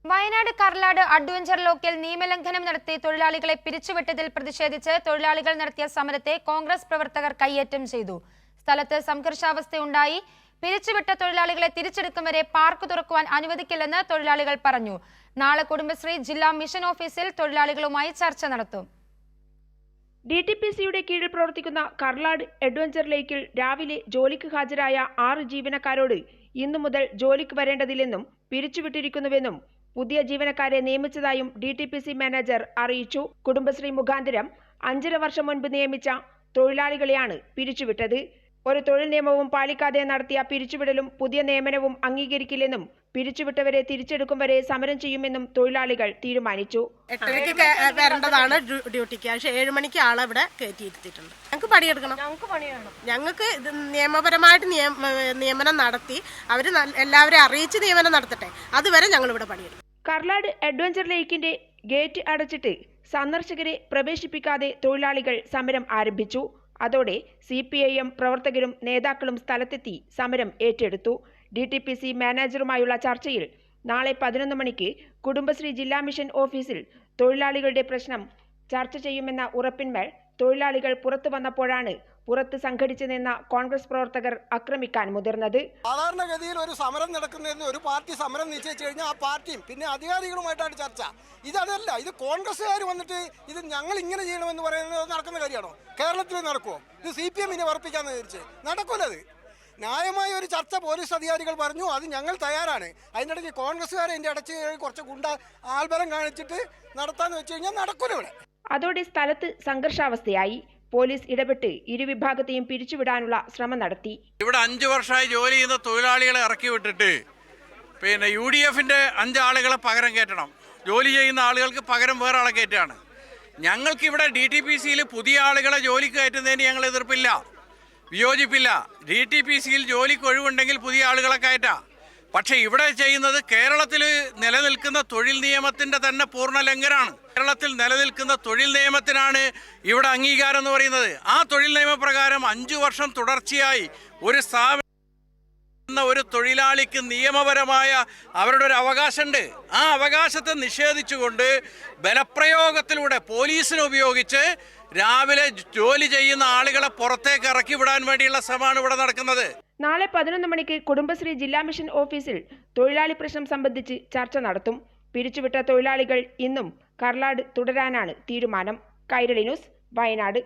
Wayanad Karlad adventure ലോക്കിൽ നിയമലംഘനം നടത്തി തൊഴിലാളികളെ പിരിച്ചുവിട്ടതിൽ പ്രതിഷേധിച്ച് തൊഴിലാളികൾ നടത്തിയ സമരത്തെ കോൺഗ്രസ് പ്രവർത്തകർ കയ്യേറ്റം ചെയ്തു. സ്ഥലത്ത് സംഘർഷാവസ്ഥയുണ്ടായി. പിരിച്ചുവിട്ട തൊഴിലാളികളെ തിരിച്ചെടുക്കും വരെ പാർക്ക് തുറക്കുവാൻ അനുവദിക്കില്ലെന്ന് തൊഴിലാളികൾ പറഞ്ഞു. നാളെ കുടുംബശ്രീ ജില്ലാ മിഷൻ ഓഫീസിൽ തൊഴിലാളികളുമായി ചർച്ച നടത്തും. DTPCയുടെ കീഴിൽ പ്രവർത്തിക്കുന്ന കർലാട് അഡ്വഞ്ചർ ലേക്കിൽ രാവിലെ ജോലിക്ക് ഹാജരായ 6 ജീവനക്കാരോട് ഇന്നു മുതൽ ജോലിക്ക് വരേണ്ടതില്ലെന്നും പിരിച്ചുവിട്ടിരിക്കുന്നുവെന്നും പുതിയ ജീവനക്കാരെ നിയമിച്ചതായും DTPC മാനേജർ അറിയിച്ചു. കുടുംബശ്രീ മുഖാന്തരം 5.5 വർഷം മുൻപ് നിയമിച്ച തൊഴിലാളികളെയാണ് പിരിച്ചുവിട്ടത്. ഒരു തൊഴിൽ നിയമവും പാലിക്കാതെ നടത്തിയ പിരിച്ചുവിടലും പുതിയ നിയമനവും അംഗീകരിക്കില്ലെന്നും പിരിച്ചുവിട്ടവരെ തിരിച്ചെടുക്കും വരെ സമരം ചെയ്യുമെന്നും തൊഴിലാളികൾ തീരുമാനിച്ചു. 8:30 വരേണ്ടതാണ് ഡ്യൂട്ടിക്ക്. പക്ഷേ 7 മണിക്ക് ആളെ ഇവിടെ കയറ്റിയിരുത്തിയിട്ടുണ്ട്. ഞങ്ങൾക്ക് പണിയെടുക്കണം. ഞങ്ങൾക്ക് നിയമപരമായിട്ട് നിയമനം നടത്തി അവർ എല്ലാവരെയും അറിയിച്ച് നിയമനം നടത്തട്ടെ. അതുവരെ ഞങ്ങൾ ഇവിടെ പണിയെടുക്കും. കർലാട് അഡ്വഞ്ചർ ലേക്കിന്റെ ഗേറ്റ് അടച്ചിട്ട് സന്ദർശകരെ പ്രവേശിപ്പിക്കാതെ തൊഴിലാളികൾ സമരം ആരംഭിച്ചു. അതോടെ CPIM പ്രവർത്തകരും നേതാക്കളും സ്ഥലത്തെത്തി സമരം ഏറ്റെടുത്തു. DTPC മാനേജറുമായുള്ള ചർച്ചയിൽ നാളെ 11 മണിക്ക് കുടുംബശ്രീ ജില്ലാ മിഷൻ ഓഫീസിൽ തൊഴിലാളികളുടെ പ്രശ്നം ചർച്ച ചെയ്യുമെന്ന ഉറപ്പിന്മേൽ തൊഴിലാളികൾ പുറത്തു വന്നപ്പോഴാണ് പുറത്ത് സംഘടിച്ചു നിന്ന കോൺഗ്രസ് പ്രവർത്തകർ ആക്രമിക്കാൻ മുതിർന്നത്. സാധാരണഗതിയിൽ ഒരു സമരം നടക്കുന്നതിന് ഒരു പാർട്ടി സമരം നിശ്ചയിച്ചു കഴിഞ്ഞാൽ ആ പാർട്ടിയും പിന്നെ അധികാരികളുമായിട്ടാണ് ചർച്ച. ഇതല്ല, ഇത് കോൺഗ്രസ്സുകാർ വന്നിട്ട് ഇത് ഞങ്ങൾ ഇങ്ങനെ ചെയ്യണമെന്ന് പറയുന്നത് നടക്കുന്ന കാര്യമാണോ? കേരളത്തിൽ നടക്കുമോ? ഇത് CPM ഉറപ്പിക്കാന്ന് വിചാരിച്ച് നടക്കൂലത്. ന്യായമായ ഒരു ചർച്ച പോലീസ് അധികാരികൾ പറഞ്ഞു, അത് ഞങ്ങൾ തയ്യാറാണ്. അതിനിടയ്ക്ക് കോൺഗ്രസ്സുകാരെ എൻ്റെ അടച്ച് കുറച്ച് ഗുണ്ട ആൾബലം കാണിച്ചിട്ട് നടത്താന്ന് വെച്ച് കഴിഞ്ഞാൽ നടക്കൂല ഇവിടെ. അതോടെ സ്ഥലത്ത് സംഘർഷാവസ്ഥയായി. പോലീസ് ഇടപെട്ട് ഇരുവിഭാഗത്തെയും പിരിച്ചുവിടാനുള്ള ശ്രമം നടത്തി. ഇവിടെ 5 വർഷമായി ജോലി ചെയ്യുന്ന തൊഴിലാളികളെ ഇറക്കി വിട്ടിട്ട് പിന്നെ UDFന്റെ 5 ആളുകളെ പകരം കയറ്റണം. ജോലി ചെയ്യുന്ന ആളുകൾക്ക് പകരം വേറെ ആളെ കയറ്റാണ്. ഞങ്ങൾക്കിവിടെ DTPCയിൽ പുതിയ ആളുകളെ ജോലിക്ക് കയറ്റുന്നതിന് ഞങ്ങൾ എതിർപ്പില്ല, വിയോജിപ്പില്ല. DTPCയിൽ ജോലിക്ക് ഒഴിവുണ്ടെങ്കിൽ പുതിയ ആളുകളെ കയറ്റാം. പക്ഷെ ഇവിടെ ചെയ്യുന്നത് കേരളത്തിൽ നിലനിൽക്കുന്ന തൊഴിൽ നിയമത്തിന്റെ തന്നെ പൂർണ്ണ ലംഘനമാണ്. കേരളത്തിൽ നിലനിൽക്കുന്ന തൊഴിൽ നിയമത്തിനാണ് ഇവിടെ അംഗീകാരം എന്ന് പറയുന്നത്. ആ തൊഴിൽ നിയമപ്രകാരം 5 വർഷം തുടർച്ചയായി ഒരു ഒരു തൊഴിലാളിക്ക് നിയമപരമായ അവരുടെ ഒരു അവകാശമുണ്ട്. ആ അവകാശത്തെ നിഷേധിച്ചുകൊണ്ട് ബലപ്രയോഗത്തിലൂടെ പോലീസിനെ ഉപയോഗിച്ച് രാവിലെ ജോലി ചെയ്യുന്ന ആളുകളെ പുറത്തേക്ക് ഇറക്കി വിടാൻ വേണ്ടിയുള്ള ശ്രമമാണ് ഇവിടെ നടക്കുന്നത്. നാളെ 11 മണിക്ക് കുടുംബശ്രീ ജില്ലാ മിഷൻ ഓഫീസിൽ തൊഴിലാളി പ്രശ്നം സംബന്ധിച്ച് ചർച്ച നടത്തും. പിരിച്ചുവിട്ട തൊഴിലാളികൾ ഇന്നും കർലാട് തുടരാനാണ് തീരുമാനം. കൈരളി ന്യൂസ്, വയനാട്.